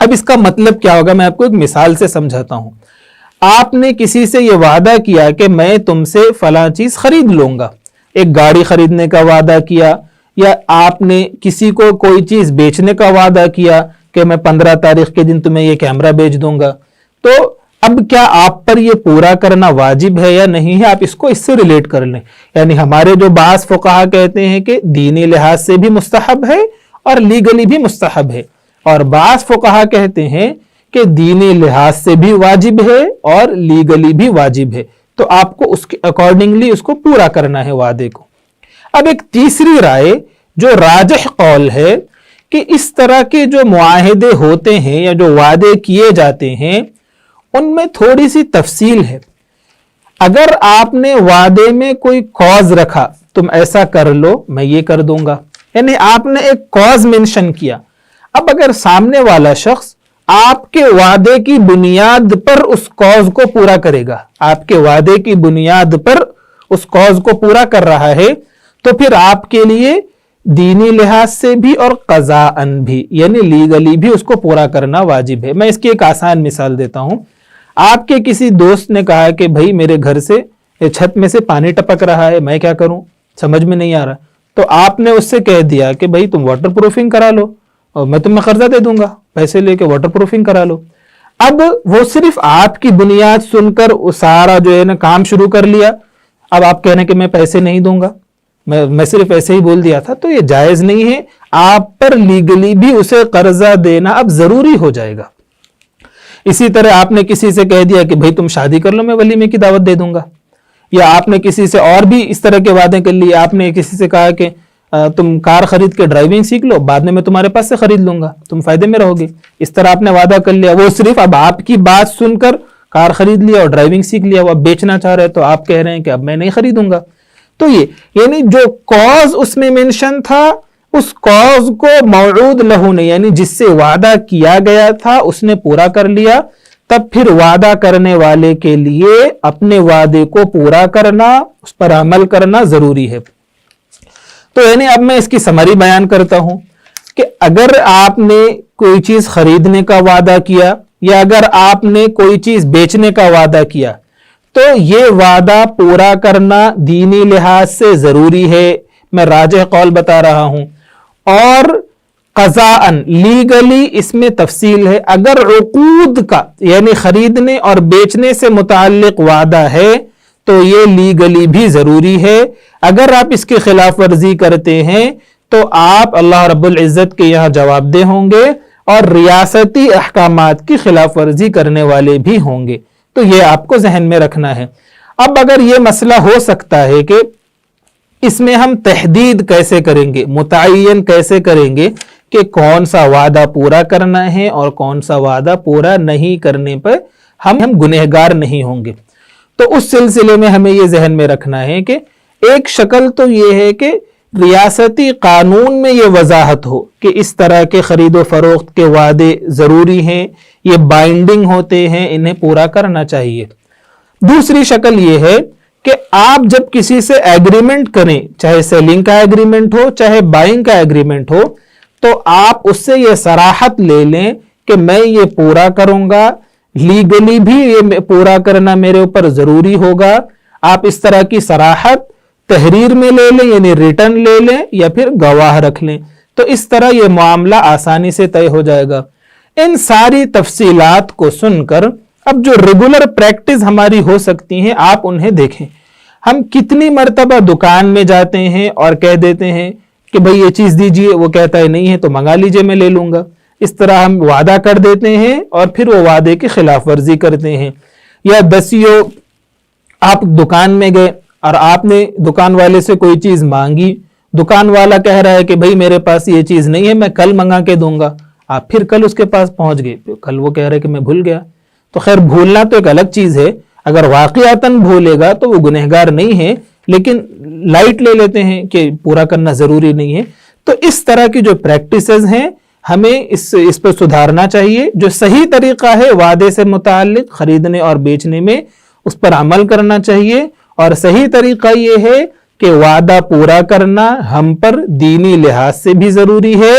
اب اس کا مطلب کیا ہوگا، میں آپ کو ایک مثال سے سمجھاتا ہوں. آپ نے کسی سے یہ وعدہ کیا کہ میں تم سے فلاں چیز خرید لوں گا، ایک گاڑی خریدنے کا وعدہ کیا، یا آپ نے کسی کو کوئی چیز بیچنے کا وعدہ کیا کہ میں 15 تاریخ کے دن تمہیں یہ کیمرہ بیچ دوں گا. تو اب کیا آپ پر یہ پورا کرنا واجب ہے یا نہیں ہے، آپ اس کو اس سے ریلیٹ کر لیں. یعنی ہمارے جو بعض فقہا کہتے ہیں کہ دینی لحاظ سے بھی مستحب ہے اور لیگلی بھی مستحب ہے، اور بعض فقہا کہتے ہیں کہ دینی لحاظ سے بھی واجب ہے اور لیگلی بھی واجب ہے. تو آپ کو اس کے اکارڈنگلی اس کو پورا کرنا ہے وعدے کو. اب ایک تیسری رائے جو راجح قول ہے کہ اس طرح کے جو معاہدے ہوتے ہیں یا جو وعدے کیے جاتے ہیں ان میں تھوڑی سی تفصیل ہے. اگر آپ نے وعدے میں کوئی کاز رکھا، تم ایسا کر لو میں یہ کر دوں گا، یعنی آپ نے ایک کاز مینشن کیا. اب اگر سامنے والا شخص آپ کے وعدے کی بنیاد پر اس کاز کو پورا کرے گا، آپ کے وعدے کی بنیاد پر اس کاز کو پورا کر رہا ہے، تو پھر آپ کے لیے دینی لحاظ سے بھی اور قضاءً بھی یعنی لیگلی بھی اس کو پورا کرنا واجب ہے. میں اس کی ایک آسان مثال دیتا ہوں. آپ کے کسی دوست نے کہا کہ بھائی میرے گھر سے چھت میں سے پانی ٹپک رہا ہے، میں کیا کروں، سمجھ میں نہیں آ رہا. تو آپ نے اس سے کہہ دیا کہ بھائی تم واٹر پروفنگ کرا لو اور میں تمہیں قرضہ دے دوں گا، پیسے لے کے واٹر پروفنگ کرا لو. اب وہ صرف آپ کی بنیاد سن کر وہ سارا جو ہے نا کام شروع کر لیا. اب آپ کہنے کہ میں پیسے نہیں دوں گا، میں صرف ایسے ہی بول دیا تھا، تو یہ جائز نہیں ہے. آپ پر لیگلی بھی اسے قرضہ دینا اب ضروری ہو جائے گا. اسی طرح آپ نے کسی سے کہہ دیا کہ بھائی تم شادی کر لو میں ولیمے کی دعوت دے دوں گا، یا آپ نے کسی سے اور بھی اس طرح کے وعدے کر لیے. آپ نے کسی سے کہا کہ تم کار خرید کے ڈرائیونگ سیکھ لو، بعد میں تمہارے پاس سے خرید لوں گا، تم فائدے میں رہو گے. اس طرح آپ نے وعدہ کر لیا. وہ صرف اب آپ کی بات سن کر کار خرید لیا اور ڈرائیونگ سیکھ لیا، وہ اب بیچنا چاہ رہے تو آپ کہہ رہے ہیں کہ اب میں نہیں خریدوں گا. تو یہ یعنی جو کاز اس میں مینشن تھا اس کاز کو موعود لہو نے یعنی جس سے وعدہ کیا گیا تھا اس نے پورا کر لیا، تب پھر وعدہ کرنے والے کے لیے اپنے وعدے کو پورا کرنا، اس پر عمل کرنا ضروری ہے. تو یعنی اب میں اس کی سمری بیان کرتا ہوں کہ اگر آپ نے کوئی چیز خریدنے کا وعدہ کیا یا اگر آپ نے کوئی چیز بیچنے کا وعدہ کیا تو یہ وعدہ پورا کرنا دینی لحاظ سے ضروری ہے. میں راجح قول بتا رہا ہوں. اور قضاءً لیگلی اس میں تفصیل ہے. اگر عقود کا یعنی خریدنے اور بیچنے سے متعلق وعدہ ہے تو یہ لیگلی بھی ضروری ہے. اگر آپ اس کی خلاف ورزی کرتے ہیں تو آپ اللہ رب العزت کے یہاں جواب دہ ہوں گے اور ریاستی احکامات کی خلاف ورزی کرنے والے بھی ہوں گے. تو یہ آپ کو ذہن میں رکھنا ہے. اب اگر یہ مسئلہ ہو سکتا ہے کہ اس میں ہم تحدید کیسے کریں گے، متعین کیسے کریں گے کہ کون سا وعدہ پورا کرنا ہے اور کون سا وعدہ پورا نہیں کرنے پر ہم گنہگار نہیں ہوں گے، تو اس سلسلے میں ہمیں یہ ذہن میں رکھنا ہے کہ ایک شکل تو یہ ہے کہ ریاستی قانون میں یہ وضاحت ہو کہ اس طرح کے خرید و فروخت کے وعدے ضروری ہیں، یہ بائنڈنگ ہوتے ہیں، انہیں پورا کرنا چاہیے. دوسری شکل یہ ہے کہ آپ جب کسی سے ایگریمنٹ کریں، چاہے سیلنگ کا ایگریمنٹ ہو چاہے بائنگ کا ایگریمنٹ ہو، تو آپ اس سے یہ صراحت لے لیں کہ میں یہ پورا کروں گا، لیگلی بھی یہ پورا کرنا میرے اوپر ضروری ہوگا. آپ اس طرح کی صراحت تحریر میں لے لیں یعنی ریٹن لے لیں یا پھر گواہ رکھ لیں، تو اس طرح یہ معاملہ آسانی سے طے ہو جائے گا. ان ساری تفصیلات کو سن کر اب جو ریگولر پریکٹس ہماری ہو سکتی ہیں آپ انہیں دیکھیں. ہم کتنی مرتبہ دکان میں جاتے ہیں اور کہہ دیتے ہیں کہ بھئی یہ چیز دیجئے، وہ کہتا ہے نہیں ہے تو منگا لیجئے میں لے لوں گا. اس طرح ہم وعدہ کر دیتے ہیں اور پھر وہ وعدے کی خلاف ورزی کرتے ہیں. یا دسیوں آپ دکان میں گئے اور آپ نے دکان والے سے کوئی چیز مانگی، دکان والا کہہ رہا ہے کہ بھئی میرے پاس یہ چیز نہیں ہے، میں کل منگا کے دوں گا. آپ پھر کل اس کے پاس پہنچ گئے، کل وہ کہہ رہے کہ میں بھول گیا. تو خیر بھولنا تو ایک الگ چیز ہے، اگر واقعاتاً بھولے گا تو وہ گنہگار نہیں ہے، لیکن لائٹ لے لیتے ہیں کہ پورا کرنا ضروری نہیں ہے. تو اس طرح کی جو پریکٹسز ہیں ہمیں اس پہ سدھارنا چاہیے. جو صحیح طریقہ ہے وعدے سے متعلق خریدنے اور بیچنے میں اس پر عمل کرنا چاہیے، اور صحیح طریقہ یہ ہے کہ وعدہ پورا کرنا ہم پر دینی لحاظ سے بھی ضروری ہے،